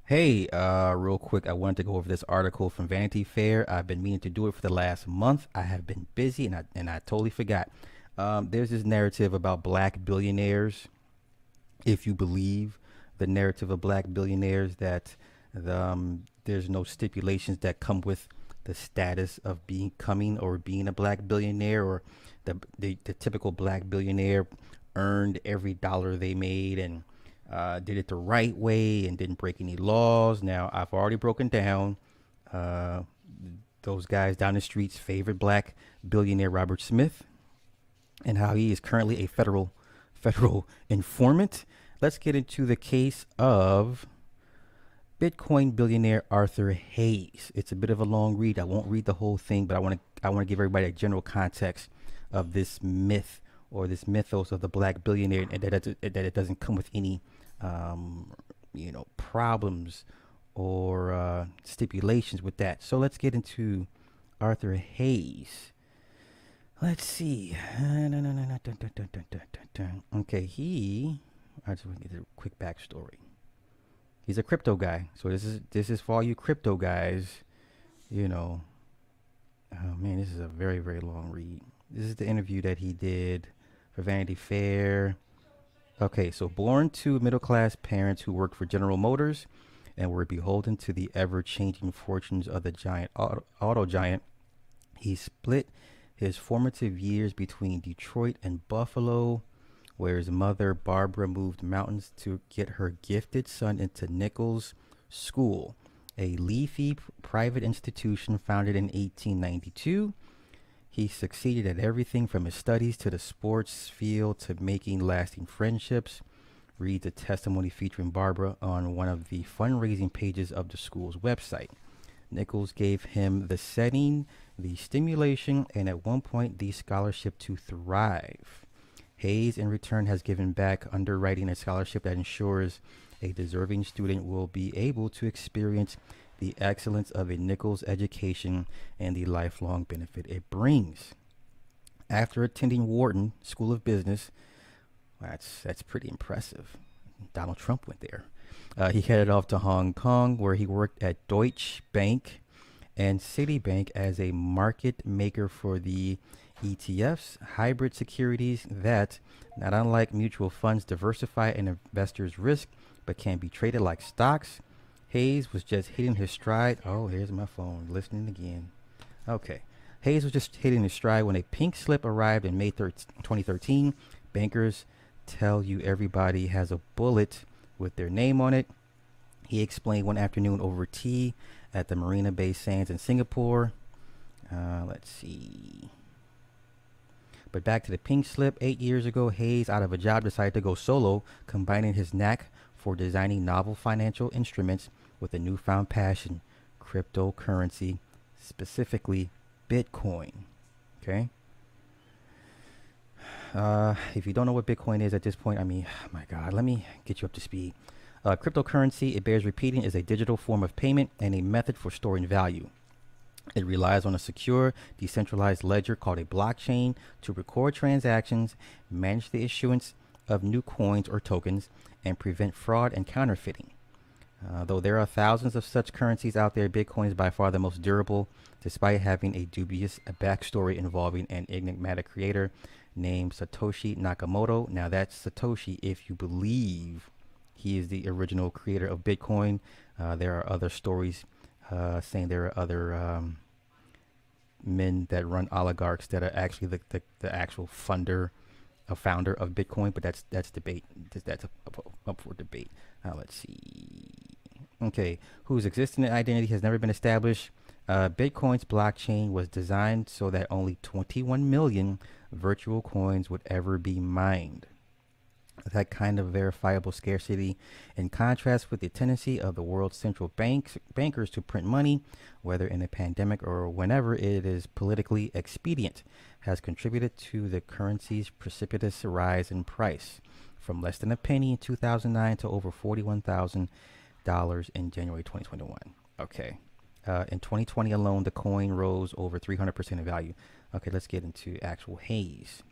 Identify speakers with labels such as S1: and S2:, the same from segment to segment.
S1: Hey, real quick, I wanted to go over this article from Vanity Fair. I've been meaning to do it for the last month. I have been busy and I totally forgot. There's this narrative about black billionaires. If you believe the narrative of black billionaires, that there's no stipulations that come with the status of becoming or being a black billionaire, or the typical black billionaire earned every dollar they made and did it the right way and didn't break any laws. Now, I've already broken down uh, those guys down the street's favorite black billionaire, Robert Smith, and how he is currently a federal informant. Let's get into the case of Bitcoin billionaire Arthur Hayes. It's a bit of a long read. I won't read the whole thing, but I want to give everybody a general context of this myth, or this mythos of the black billionaire, and that it doesn't come with any problems or stipulations with that. So let's get into Arthur Hayes. Let's see. Okay, I just want to get a quick backstory. He's a crypto guy. So this is for all you crypto guys. You know, oh man, this is a very very long read. This is the interview that he did for Vanity Fair. Okay, so born to middle class parents who worked for General Motors and were beholden to the ever changing fortunes of the giant auto giant, he split his formative years between Detroit and Buffalo, where his mother, Barbara, moved mountains to get her gifted son into Nichols School, a leafy private institution founded in 1892. He succeeded at everything from his studies to the sports field to making lasting friendships. Read the testimony featuring Barbara on one of the fundraising pages of the school's website. Nichols gave him the setting, the stimulation, and at one point the scholarship to thrive. Hayes, in return, has given back, underwriting a scholarship that ensures a deserving student will be able to experience the excellence of a Nichols education and the lifelong benefit it brings. After attending Wharton School of Business, that's pretty impressive. Donald Trump went there. He headed off to Hong Kong, where he worked at Deutsche Bank and Citibank as a market maker for the ETFs, hybrid securities that, not unlike mutual funds, diversify an investor's risk but can be traded like stocks. Hayes was just hitting his stride. Oh, here's my phone, listening again. Okay. Hayes was just hitting his stride when a pink slip arrived in May 2013. Bankers tell you everybody has a bullet with their name on it. He explained one afternoon over tea at the Marina Bay Sands in Singapore. Let's see. But back to the pink slip. 8 years ago, Hayes, out of a job, decided to go solo, combining his knack for designing novel financial instruments with a newfound passion: cryptocurrency, specifically Bitcoin. Okay? If you don't know what Bitcoin is at this point, I mean, oh my God, let me get you up to speed. Cryptocurrency, it bears repeating, is a digital form of payment and a method for storing value. It relies on a secure, decentralized ledger called a blockchain to record transactions, manage the issuance of new coins or tokens, and prevent fraud and counterfeiting. Though there are thousands of such currencies out there, Bitcoin is by far the most durable, despite having a dubious backstory involving an enigmatic creator named Satoshi Nakamoto. Now, that's Satoshi if you believe he is the original creator of Bitcoin. There are other stories saying there are other men that run oligarchs that are actually the actual founder of Bitcoin, but that's debate. That's up for debate. Let's see. Okay, whose existing identity has never been established. Bitcoin's blockchain was designed so that only 21 million virtual coins would ever be mined. That kind of verifiable scarcity, in contrast with the tendency of the world's central bankers to print money, whether in a pandemic or whenever it is politically expedient, has contributed to the currency's precipitous rise in price, from less than a penny in 2009 to over $41,000 in January 2021. Okay. In 2020 alone, the coin rose over 300% in value. Okay, let's get into actual Hayes.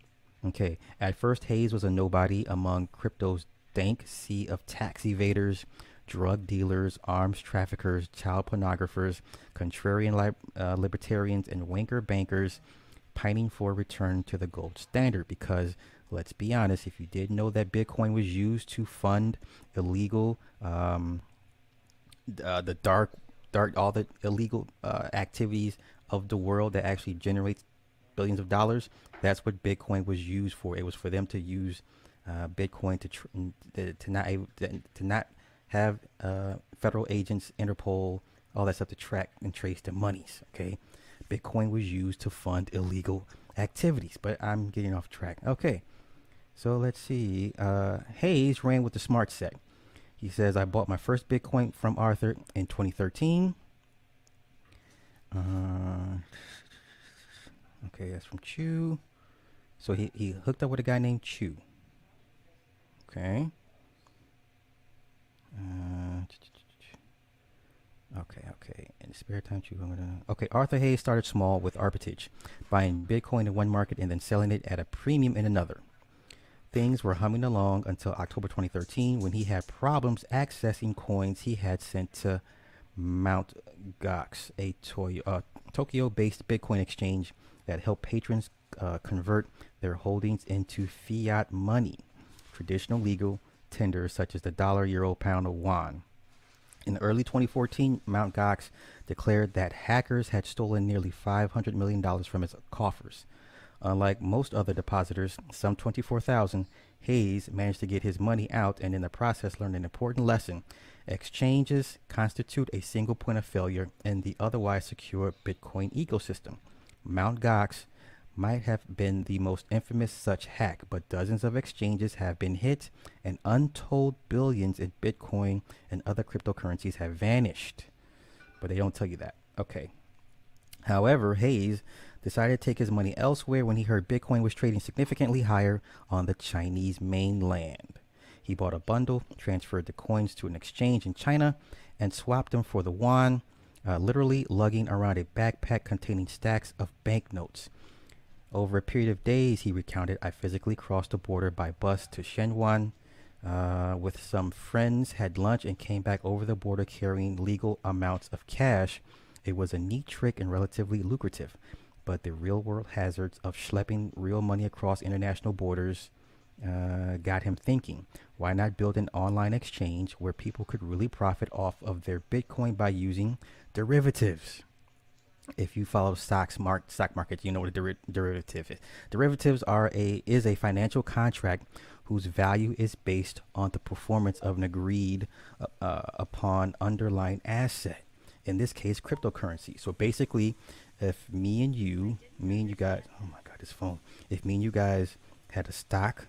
S1: Okay, at first, Hayes was a nobody among crypto's dank sea of tax evaders, drug dealers, arms traffickers, child pornographers, contrarian libertarians, and wanker bankers pining for a return to the gold standard. Because let's be honest, if you didn't know that Bitcoin was used to fund illegal, the dark, all the illegal activities of the world that actually generates billions of dollars, that's what Bitcoin was used for. It was for them to use Bitcoin to not have federal agents, Interpol, all that stuff to track and trace the monies. Okay, Bitcoin was used to fund illegal activities. But I'm getting off track. Okay, so let's see. Hayes ran with the smart set. He says, I bought my first Bitcoin from Arthur in 2013. Okay, that's from Chu. So he hooked up with a guy named Chu. Okay. Okay. In the spare time, Chu. Okay, Arthur Hayes started small with arbitrage, buying Bitcoin in one market and then selling it at a premium in another. Things were humming along until October 2013 when he had problems accessing coins he had sent to Mt. Gox, a Tokyo-based Bitcoin exchange that helped patrons convert their holdings into fiat money, traditional legal tenders such as the dollar, euro, pound, or yuan. In early 2014, Mt. Gox declared that hackers had stolen nearly $500 million from its coffers. Unlike most other depositors, some 24,000, Hayes managed to get his money out and in the process learned an important lesson. Exchanges constitute a single point of failure in the otherwise secure Bitcoin ecosystem. Mt. Gox might have been the most infamous such hack, but dozens of exchanges have been hit and untold billions in Bitcoin and other cryptocurrencies have vanished. But they don't tell you that. Okay. However, Hayes decided to take his money elsewhere when he heard Bitcoin was trading significantly higher on the Chinese mainland. He bought a bundle, transferred the coins to an exchange in China, and swapped them for the yuan, literally lugging around a backpack containing stacks of banknotes. Over a period of days, he recounted, I physically crossed the border by bus to Shenzhen with some friends, had lunch, and came back over the border carrying legal amounts of cash. It was a neat trick and relatively lucrative. But the real-world hazards of schlepping real money across international borders got him thinking, why not build an online exchange where people could really profit off of their Bitcoin by using derivatives? If you follow stock markets, you know what a derivative is. Derivatives is a financial contract whose value is based on the performance of an agreed upon underlying asset. In this case, cryptocurrency. So basically, if me and you guys, oh my God, this phone. If me and you guys had a stock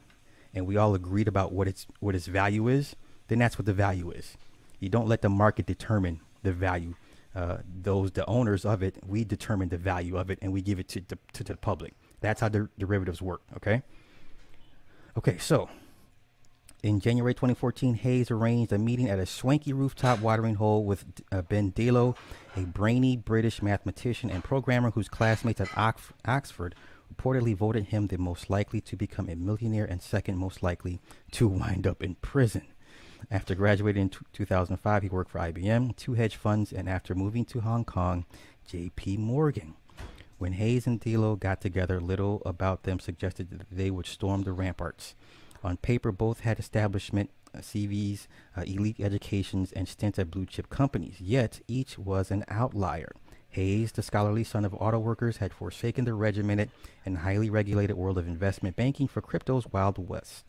S1: and we all agreed about what its value is, then that's what the value is. You don't let the market determine the value. The owners of it, we determine the value of it and we give it to the public. That's how the derivatives work. Okay. So in January 2014, Hayes arranged a meeting at a swanky rooftop watering hole with Ben Delo, a brainy British mathematician and programmer whose classmates at Oxford reportedly voted him the most likely to become a millionaire and second most likely to wind up in prison. After graduating in 2005, he worked for IBM, two hedge funds, and after moving to Hong Kong, J.P. Morgan. When Hayes and Delo got together, little about them suggested that they would storm the ramparts. On paper, both had establishment CVs, elite educations, and stints at blue-chip companies. Yet, each was an outlier. Hayes, the scholarly son of auto workers, had forsaken the regimented and highly regulated world of investment banking for crypto's Wild West.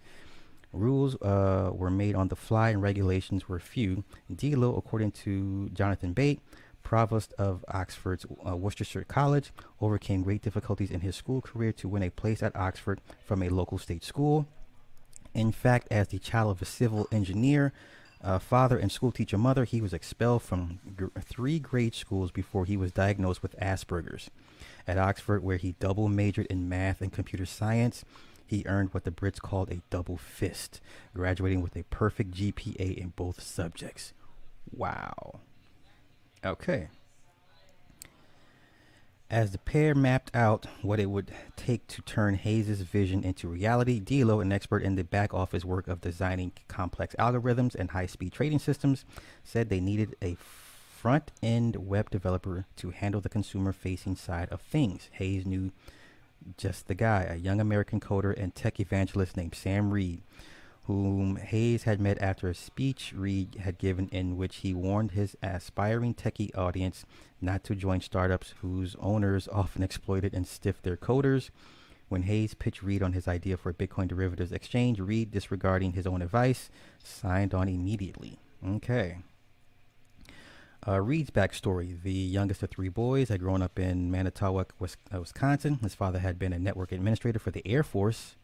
S1: Rules were made on the fly and regulations were few. Delo, according to Jonathan Bate, provost of Oxford's Worcestershire College, overcame great difficulties in his school career to win a place at Oxford from a local state school. In fact, as the child of a civil engineer, father and schoolteacher mother, he was expelled from 3 grade schools before he was diagnosed with Asperger's. At Oxford, where he double majored in math and computer science, he earned what the Brits called a double fist, graduating with a perfect GPA in both subjects. Wow. Okay. As the pair mapped out what it would take to turn Hayes' vision into reality, D'Lo, an expert in the back office work of designing complex algorithms and high-speed trading systems, said they needed a front-end web developer to handle the consumer-facing side of things. Hayes knew just the guy, a young American coder and tech evangelist named Sam Reed, whom Hayes had met after a speech Reed had given in which he warned his aspiring techie audience not to join startups whose owners often exploited and stiffed their coders. When Hayes pitched Reed on his idea for a Bitcoin derivatives exchange, Reed, disregarding his own advice, signed on immediately. Okay. Reed's backstory. The youngest of three boys, had grown up in Manitowoc, Wisconsin. His father had been a network administrator for the Air Force,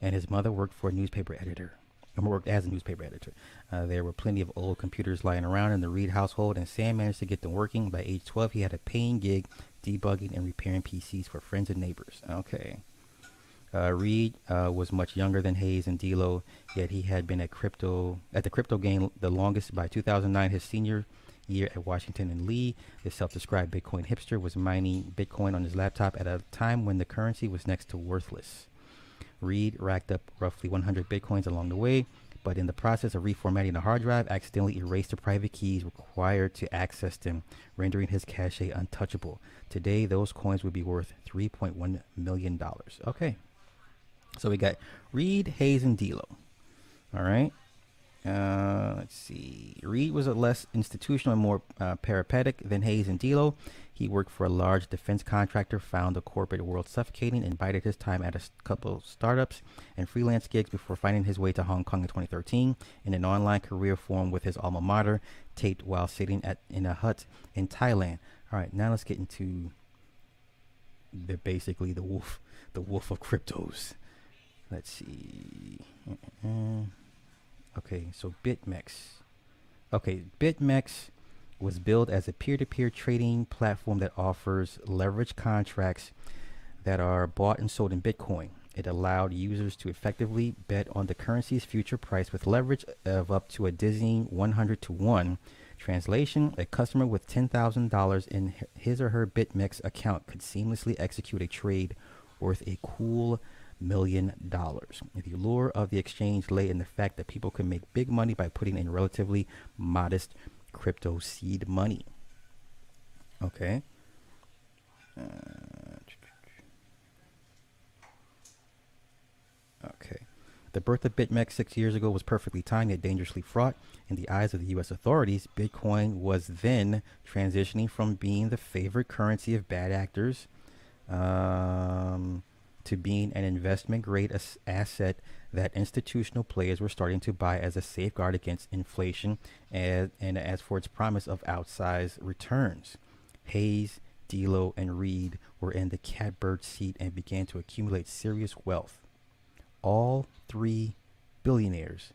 S1: and his mother worked for a newspaper editor. Worked as a newspaper editor. There were plenty of old computers lying around in the Reed household, and Sam managed to get them working. By age 12, he had a paying gig debugging and repairing PCs for friends and neighbors. Okay. Reed was much younger than Hayes and D'Lo, yet he had been at the crypto game the longest. By 2009, his senior year at Washington and Lee, the self-described Bitcoin hipster was mining Bitcoin on his laptop at a time when the currency was next to worthless. Reed racked up roughly 100 Bitcoins along the way, but in the process of reformatting the hard drive, accidentally erased the private keys required to access them, rendering his cache untouchable. Today, those coins would be worth $3.1 million. Okay. So we got Reed, Hayes, and D'Lo. All right. Let's see. Reed was a less institutional and more peripatetic than Hayes and D'Lo. He worked for a large defense contractor, found the corporate world suffocating, and bided his time at a couple of startups and freelance gigs before finding his way to Hong Kong in 2013 in an online career formed with his alma mater, taped while sitting in a hut in Thailand. All right, now let's get into basically the wolf of cryptos. Let's see. Okay, so BitMEX. Okay, BitMEX was built as a peer-to-peer trading platform that offers leverage contracts that are bought and sold in Bitcoin. It allowed users to effectively bet on the currency's future price with leverage of up to a dizzying 100 to 1. Translation: a customer with $10,000 in his or her BitMEX account could seamlessly execute a trade worth a cool $1 million. The allure of the exchange lay in the fact that people could make big money by putting in relatively modest crypto seed money. Okay. Okay. The birth of BitMEX 6 years ago was perfectly timed yet dangerously fraught. In the eyes of the U.S. authorities, Bitcoin was then transitioning from being the favorite currency of bad actors to being an investment-grade asset that institutional players were starting to buy as a safeguard against inflation and as for its promise of outsized returns. Hayes, D'Lo, and Reed were in the catbird seat and began to accumulate serious wealth. All three billionaires,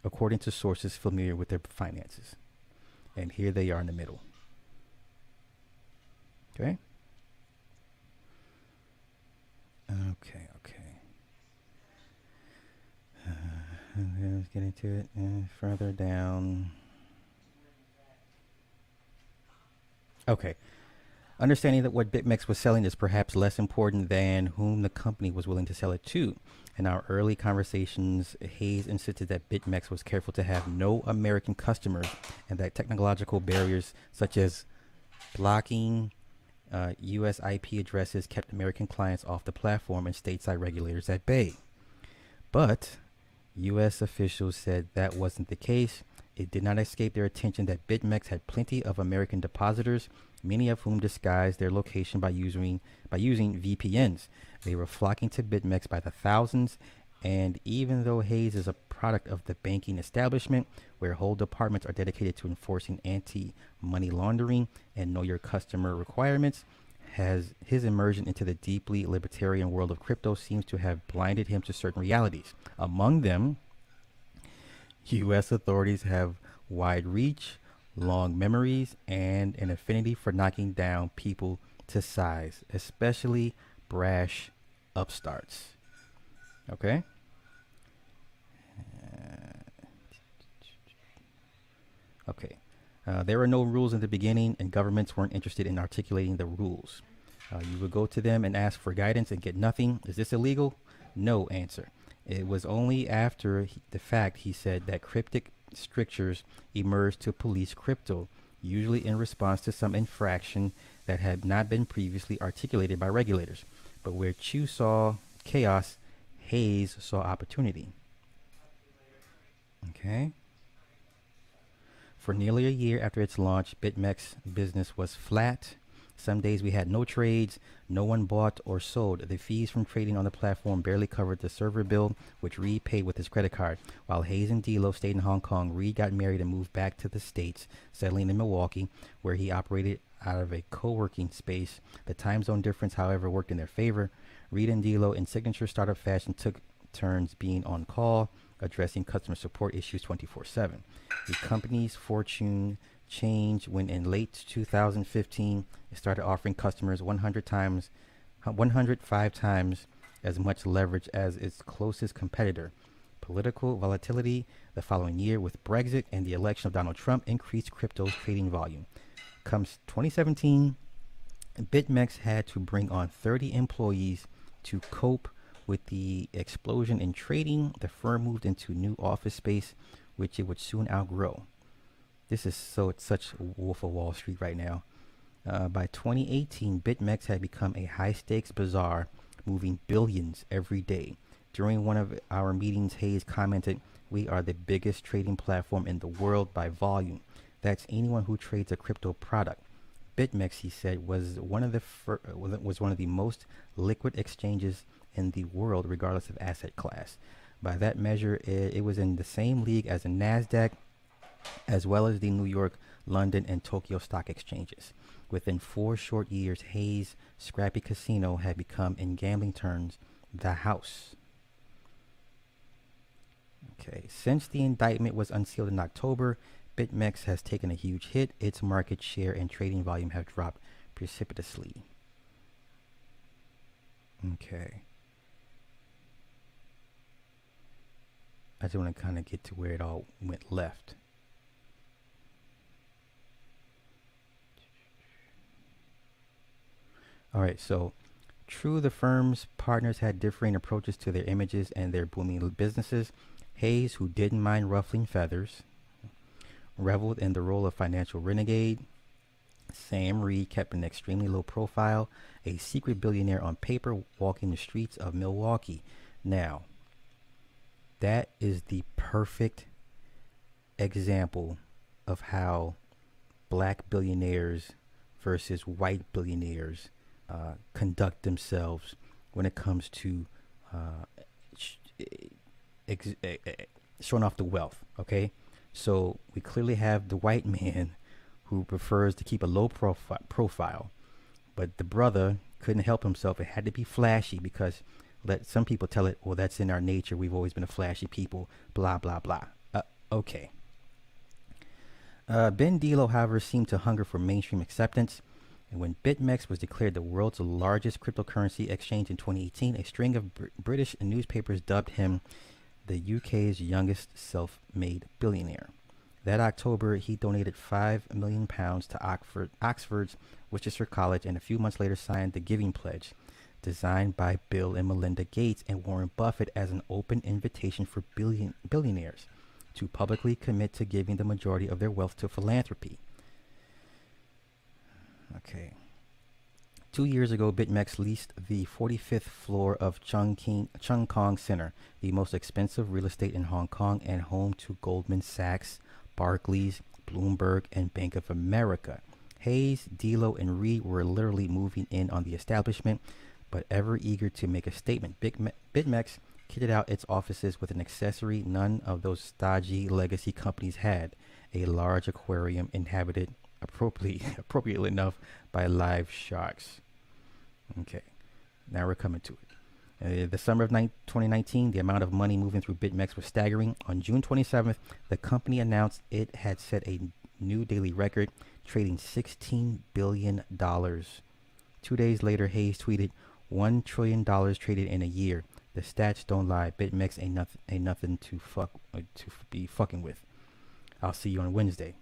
S1: according to sources familiar with their finances. And here they are in the middle. Okay? Okay. Let's get into it further down. Okay. Understanding that what BitMEX was selling is perhaps less important than whom the company was willing to sell it to. In our early conversations, Hayes insisted that BitMEX was careful to have no American customers and that technological barriers such as blocking U.S. IP addresses kept American clients off the platform and stateside regulators at bay. But U.S. officials said that wasn't the case. It did not escape their attention that BitMEX had plenty of American depositors, many of whom disguised their location by using VPNs. They were flocking to BitMEX by the thousands, and even though Hayes is a product of the banking establishment, where whole departments are dedicated to enforcing anti-money laundering and know your customer requirements, his immersion into the deeply libertarian world of crypto seems to have blinded him to certain realities. Among them, U.S. authorities have wide reach, long memories, and an affinity for knocking down people to size, especially brash upstarts. Okay? Okay. There were no rules in the beginning, and governments weren't interested in articulating the rules. You would go to them and ask for guidance and get nothing. Is this illegal? No answer. It was only after the fact, he said, that cryptic strictures emerged to police crypto, usually in response to some infraction that had not been previously articulated by regulators. But where Chu saw chaos, Hayes saw opportunity. Okay. For nearly a year after its launch, BitMEX business was flat. Some days we had no trades, no one bought or sold. The fees from trading on the platform barely covered the server bill, which Reed paid with his credit card. While Hayes and D'Lo stayed in Hong Kong, Reed got married and moved back to the States, settling in Milwaukee, where he operated out of a co-working space. The time zone difference, however, worked in their favor. Reed and D'Lo, in signature startup fashion, took turns being on call, addressing customer support issues 24/7. The company's fortune changed when in late 2015 it started offering customers 105 times as much leverage as its closest competitor. Political volatility the following year with Brexit and the election of Donald Trump increased crypto's trading volume. Comes 2017, BitMEX had to bring on 30 employees to cope with the explosion in trading. The firm moved into new office space, which it would soon outgrow. This is it's such Wolf of Wall Street right now. By 2018, BitMEX had become a high-stakes bazaar, moving billions every day. During one of our meetings, Hayes commented, "We are the biggest trading platform in the world by volume. That's anyone who trades a crypto product." BitMEX, he said, was one of the most liquid exchanges in the world, regardless of asset class. By that measure, it was in the same league as the Nasdaq, as well as the New York, London, and Tokyo stock exchanges. Within 4 short years, Hayes' scrappy casino had become, in gambling terms, the house. Okay, since the indictment was unsealed in October, BitMEX has taken a huge hit. Its market share and trading volume have dropped precipitously. Okay. I just want to kind of get to where it all went left. All right, so true, the firm's partners had differing approaches to their images and their booming businesses. Hayes, who didn't mind ruffling feathers, reveled in the role of financial renegade. Sam Reed kept an extremely low profile, a secret billionaire on paper walking the streets of Milwaukee. Now, that is the perfect example of how black billionaires versus white billionaires conduct themselves when it comes to showing off the wealth. Okay, so we clearly have the white man who prefers to keep a low profile, but the brother couldn't help himself. It had to be flashy because let some people tell it, well, that's in our nature. We've always been a flashy people, blah, blah, blah. Okay. Ben D'Lo, however, seemed to hunger for mainstream acceptance. And when BitMEX was declared the world's largest cryptocurrency exchange in 2018, a string of British newspapers dubbed him the UK's youngest self-made billionaire. That October, he donated £5 million to Oxford's Worcester College, and a few months later signed the Giving Pledge, designed by Bill and Melinda Gates and Warren Buffett as an open invitation for billionaires to publicly commit to giving the majority of their wealth to philanthropy. Okay. 2 years ago, BitMEX leased the 45th floor of Chung Kong Center, the most expensive real estate in Hong Kong and home to Goldman Sachs, Barclays, Bloomberg, and Bank of America. Hayes, D'Lo, and Reed were literally moving in on the establishment, but ever eager to make a statement. BitMEX kitted out its offices with an accessory none of those stodgy legacy companies had, a large aquarium inhabited appropriately enough by live sharks. Okay, now we're coming to it. The summer of 2019, the amount of money moving through BitMEX was staggering. On June 27th, the company announced it had set a new daily record, trading $16 billion. 2 days later, Hayes tweeted, $1 trillion traded in a year. The stats don't lie. BitMEX ain't nothing to be fucking with. I'll see you on Wednesday.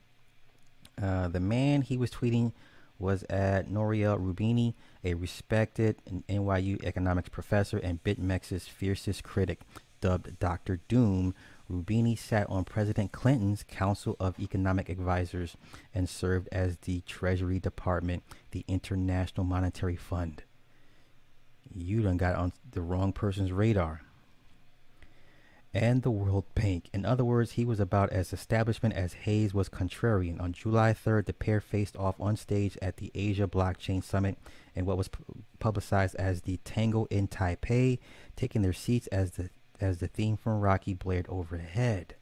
S1: The man he was tweeting was at Noria Rubini, a respected NYU economics professor and BitMEX's fiercest critic. Dubbed Dr. Doom, Rubini sat on President Clinton's Council of Economic Advisors and served as the Treasury Department, the International Monetary Fund. You done got on the wrong person's radar. And the World Bank. In other words, he was about as establishment as Hayes was contrarian. On July 3rd, the pair faced off on stage at the Asia Blockchain Summit in what was publicized as the Tango in Taipei, taking their seats as the theme from Rocky blared overhead.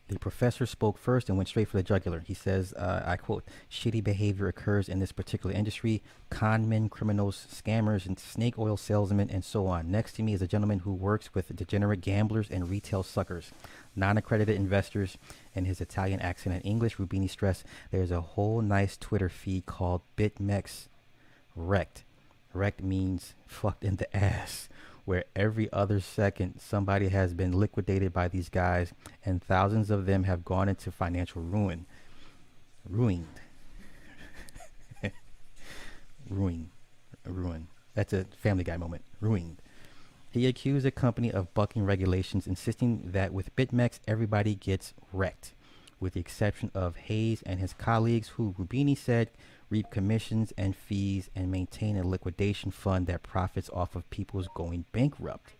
S1: The professor spoke first and went straight for the jugular. He says, I quote, "Shitty behavior occurs in this particular industry. Con men, criminals, scammers, and snake oil salesmen, and so on. Next to me is a gentleman who works with degenerate gamblers and retail suckers, non-accredited investors." In his Italian accent and English, Rubini stressed, "There's a whole nice Twitter feed called BitMEX Wrecked." Wrecked means fucked in the ass, where every other second somebody has been liquidated by these guys, and thousands of them have gone into financial ruin. Ruined. Ruin. That's a Family Guy moment. Ruined. He accused the company of bucking regulations, insisting that with BitMEX, everybody gets wrecked, with the exception of Hayes and his colleagues, who Rubini said reap commissions and fees and maintain a liquidation fund that profits off of people's going bankrupt.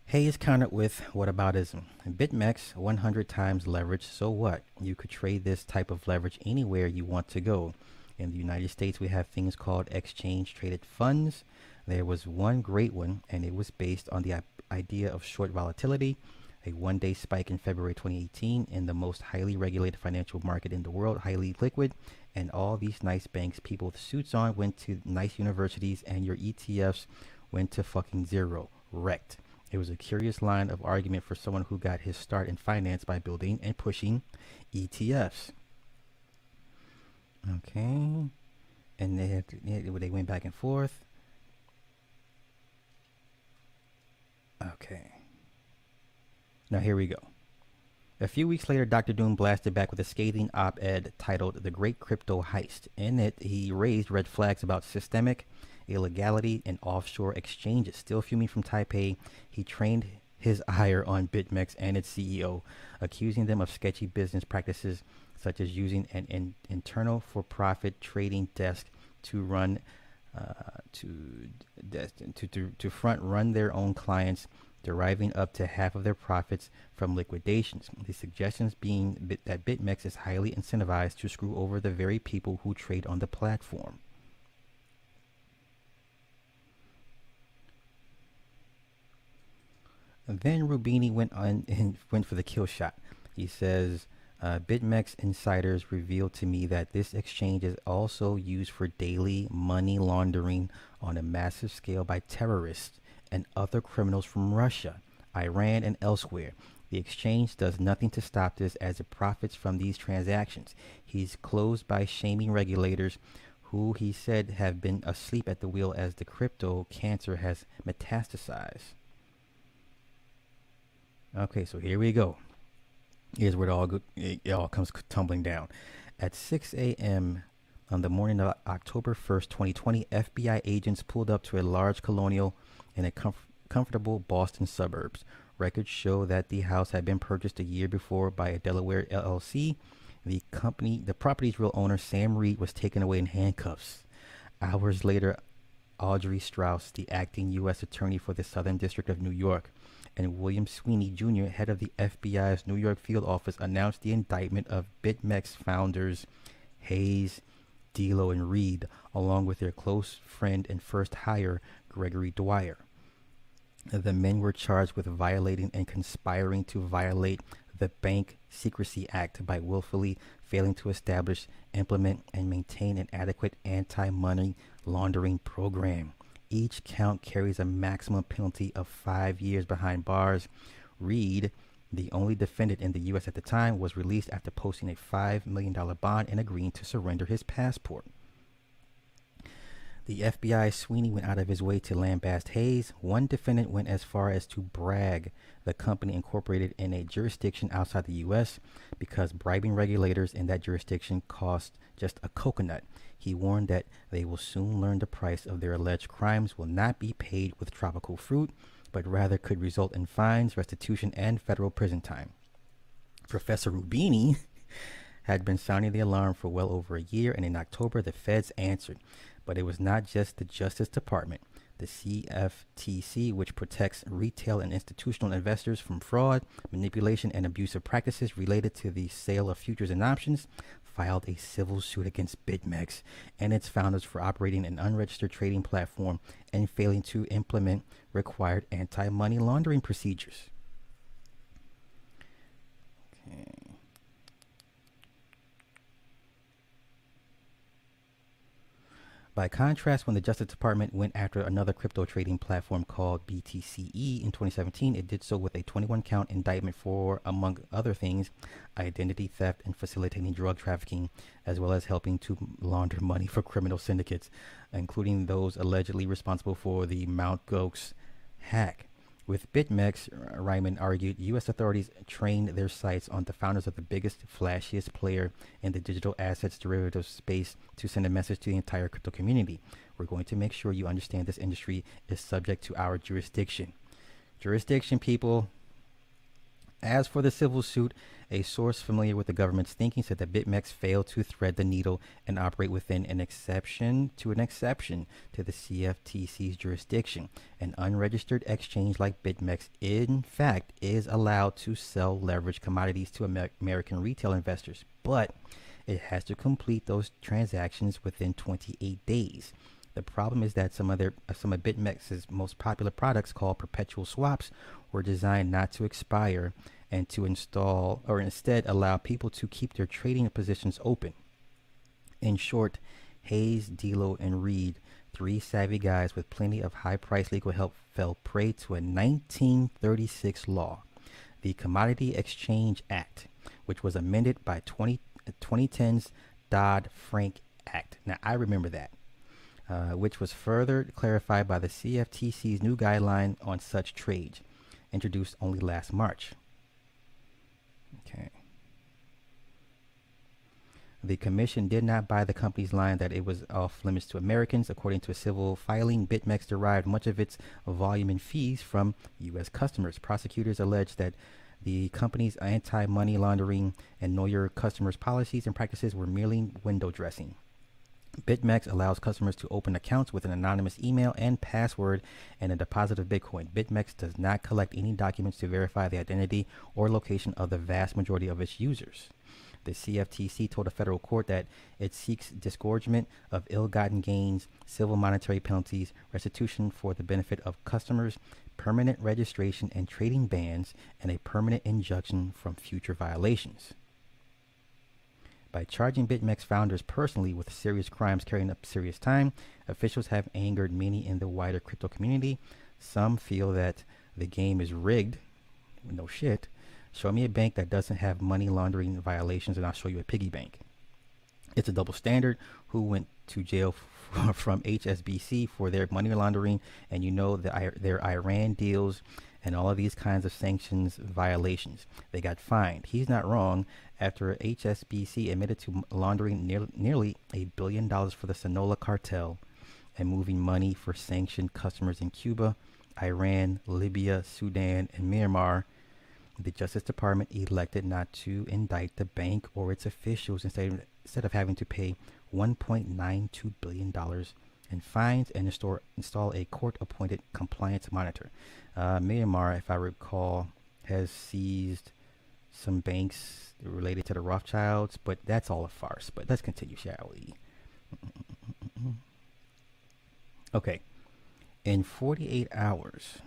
S1: Hayes countered with whataboutism. BitMEX 100 times leverage, so what? You could trade this type of leverage anywhere you want to go. In the United States, we have things called exchange traded funds. There was one great one, and it was based on the idea of short volatility. A one-day spike in February 2018 in the most highly regulated financial market in the world, highly liquid, and all these nice banks people with suits on went to nice universities, and your ETFs went to fucking zero. Wrecked. It was a curious line of argument for someone who got his start in finance by building and pushing ETFs. Okay. And they went back and forth. Okay. Now here we go. A few weeks later, Dr. Doom blasted back with a scathing op-ed titled "The Great Crypto Heist." In it, he raised red flags about systemic illegality and offshore exchanges. Still fuming from Taipei, he trained his ire on BitMEX and its CEO, accusing them of sketchy business practices such as using an internal for-profit trading desk to run to front run their own clients, deriving up to half of their profits from liquidations. The suggestions being that BitMEX is highly incentivized to screw over the very people who trade on the platform. And then Rubini went on and went for the kill shot. He says, BitMEX insiders revealed to me that this exchange is also used for daily money laundering on a massive scale by terrorists and other criminals from Russia, Iran, and elsewhere. The exchange does nothing to stop this as it profits from these transactions. He's closed by shaming regulators who he said have been asleep at the wheel as the crypto cancer has metastasized. Okay, so here we go. Here's where it all comes tumbling down. At 6 a.m. on the morning of October 1st, 2020, FBI agents pulled up to a large colonial in a comfortable Boston suburbs. Records show that the house had been purchased a year before by a Delaware LLC. The property's real owner, Sam Reed, was taken away in handcuffs. Hours later, Audrey Strauss, the acting U.S. attorney for the Southern District of New York, and William Sweeney Jr., head of the FBI's New York field office, announced the indictment of BitMEX founders Hayes, Delo, and Reed, along with their close friend and first hire, Gregory Dwyer. The men were charged with violating and conspiring to violate the Bank Secrecy Act by willfully failing to establish, implement, and maintain an adequate anti-money laundering program. Each count carries a maximum penalty of 5 years behind bars. Reed, the only defendant in the U.S. at the time, was released after posting a $5 million bond and agreeing to surrender his passport. The FBI Sweeney went out of his way to lambaste Hayes. One defendant went as far as to brag the company incorporated in a jurisdiction outside the U.S. because bribing regulators in that jurisdiction cost just a coconut. He warned that they will soon learn the price of their alleged crimes will not be paid with tropical fruit, but rather could result in fines, restitution, and federal prison time. Professor Rubini had been sounding the alarm for well over a year, and in October, the feds answered. But it was not just the Justice Department. The CFTC, which protects retail and institutional investors from fraud, manipulation, and abusive practices related to the sale of futures and options, filed a civil suit against BitMEX and its founders for operating an unregistered trading platform and failing to implement required anti-money laundering procedures. Okay. By contrast, when the Justice Department went after another crypto trading platform called BTCE in 2017, it did so with a 21-count indictment for, among other things, identity theft and facilitating drug trafficking, as well as helping to launder money for criminal syndicates, including those allegedly responsible for the Mt. Gox hack. With BitMEX, Ryman argued, U.S. authorities trained their sights on the founders of the biggest, flashiest player in the digital assets derivative space to send a message to the entire crypto community. We're going to make sure you understand this industry is subject to our jurisdiction. Jurisdiction, people. As for the civil suit, a source familiar with the government's thinking said that BitMEX failed to thread the needle and operate within an exception to the CFTC's jurisdiction. An unregistered exchange like BitMEX, in fact, is allowed to sell leveraged commodities to American retail investors, but it has to complete those transactions within 28 days. The problem is that some of BitMEX's most popular products, called perpetual swaps, were designed not to expire and to instead allow people to keep their trading positions open. In short, Hayes, Delo, and Reed, three savvy guys with plenty of high-priced legal help, fell prey to a 1936 law, the Commodity Exchange Act, which was amended by 2010's Dodd-Frank Act. Now, I remember that. Which was further clarified by the CFTC's new guideline on such trades, introduced only last March. Okay. The commission did not buy the company's line that it was off limits to Americans. According to a civil filing, BitMEX derived much of its volume and fees from U.S. customers. Prosecutors allege that the company's anti-money laundering and know your customers policies and practices were merely window dressing. BitMEX allows customers to open accounts with an anonymous email and password and a deposit of Bitcoin. BitMEX does not collect any documents to verify the identity or location of the vast majority of its users. The CFTC told a federal court that it seeks disgorgement of ill-gotten gains, civil monetary penalties, restitution for the benefit of customers, permanent registration and trading bans, and a permanent injunction from future violations. By charging BitMEX founders personally with serious crimes carrying up serious time, officials have angered many in the wider crypto community. Some feel that the game is rigged. No shit. Show me a bank that doesn't have money laundering violations and I'll show you a piggy bank. It's a double standard. Who went to jail from HSBC for their money laundering, and you know their Iran deals and all of these kinds of sanctions violations. They got fined. He's not wrong. After HSBC admitted to laundering nearly $1 billion for the Sinaloa cartel and moving money for sanctioned customers in Cuba, Iran, Libya, Sudan, and Myanmar, the Justice Department elected not to indict the bank or its officials instead of having to pay $1.92 billion in fines and install a court-appointed compliance monitor. Myanmar, if I recall, has seized some banks related to the Rothschilds, but that's all a farce. But let's continue, shall we? Okay. In 48 hours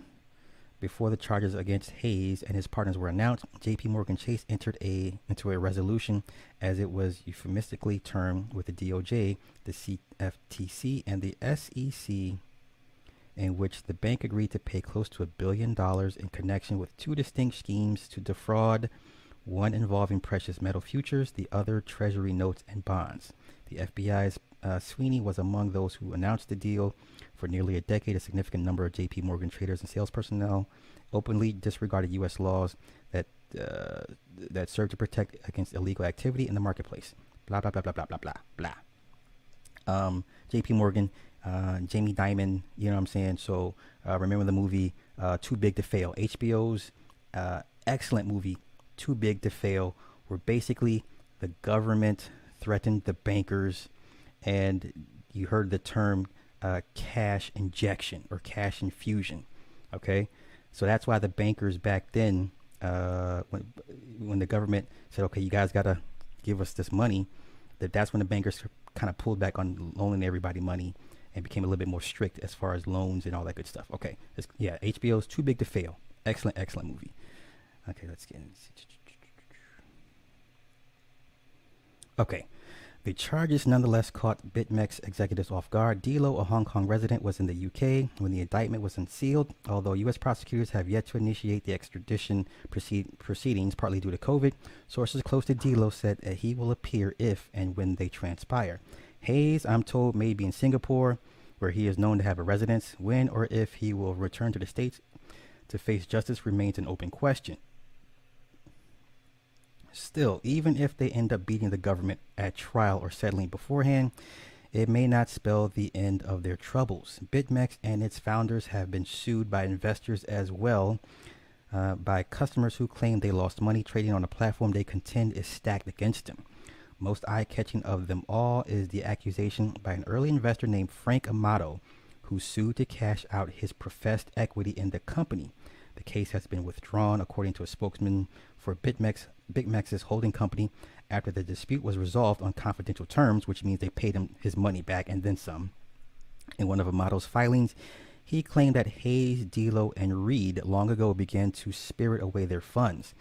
S1: before the charges against Hayes and his partners were announced, J.P. Morgan Chase entered into a resolution, as it was euphemistically termed, with the DOJ, the CFTC, and the SEC, in which the bank agreed to pay close to $1 billion in connection with two distinct schemes to defraud, one involving precious metal futures, the other treasury notes and bonds. The FBI's Sweeney was among those who announced the deal. For nearly a decade, a significant number of J.P. Morgan traders and sales personnel openly disregarded U.S. laws that that serve to protect against illegal activity in the marketplace. Blah blah blah blah blah blah blah blah. J.P. Morgan, Jamie Dimon, you know what I'm saying? So remember the movie Too Big to Fail? HBO's excellent movie, Too Big to Fail, where basically the government threatened the bankers, and you heard the term cash injection or cash infusion. Okay, so that's why the bankers back then, when the government said, "Okay, you guys gotta give us this money," that's when the bankers kind of pulled back on loaning everybody money and became a little bit more strict as far as loans and all that good stuff. Okay, yeah, HBO's Too Big to Fail. Excellent, excellent movie. Okay, let's get in. Okay. The charges nonetheless caught BitMEX executives off guard. Dilo, a Hong Kong resident, was in the UK when the indictment was unsealed, although U.S. prosecutors have yet to initiate the extradition proceedings, partly due to COVID. Sources close to Dilo said that he will appear if and when they transpire. Hayes, I'm told, may be in Singapore, where he is known to have a residence. When or if he will return to the States to face justice remains an open question. Still, even if they end up beating the government at trial or settling beforehand, it may not spell the end of their troubles. BitMEX and its founders have been sued by investors as well, by customers who claim they lost money trading on a platform they contend is stacked against them. Most eye-catching of them all is the accusation by an early investor named Frank Amato, who sued to cash out his professed equity in the company. The case has been withdrawn, according to a spokesman for BitMEX's holding company, after the dispute was resolved on confidential terms, which means they paid him his money back and then some. In one of Amato's filings, he claimed that Hayes, Dilo, and Reed long ago began to spirit away their funds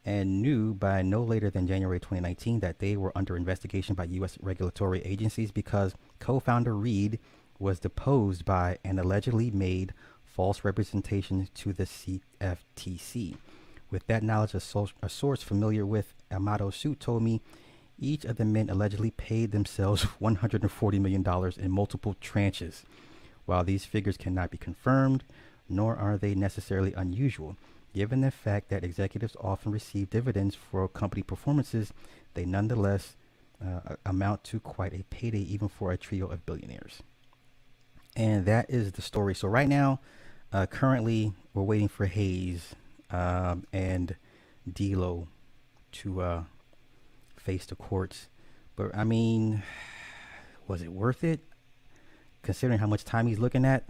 S1: and knew by no later than January 2019 that they were under investigation by U.S. regulatory agencies because co-founder Reed was deposed by and allegedly made false representations to the CFTC. With that knowledge, a source familiar with Amato's suit told me each of the men allegedly paid themselves $140 million in multiple tranches. While these figures cannot be confirmed, nor are they necessarily unusual, given the fact that executives often receive dividends for company performances, they nonetheless amount to quite a payday even for a trio of billionaires. And that is the story. So right now, currently, we're waiting for Hayes and Dilo to face the courts. But I mean, was it worth it? Considering how much time he's looking at,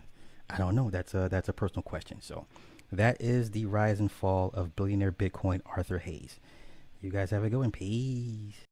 S1: I don't know. That's a personal question. So that is the rise and fall of billionaire Bitcoin Arthur Hayes. You guys have a good one. Peace.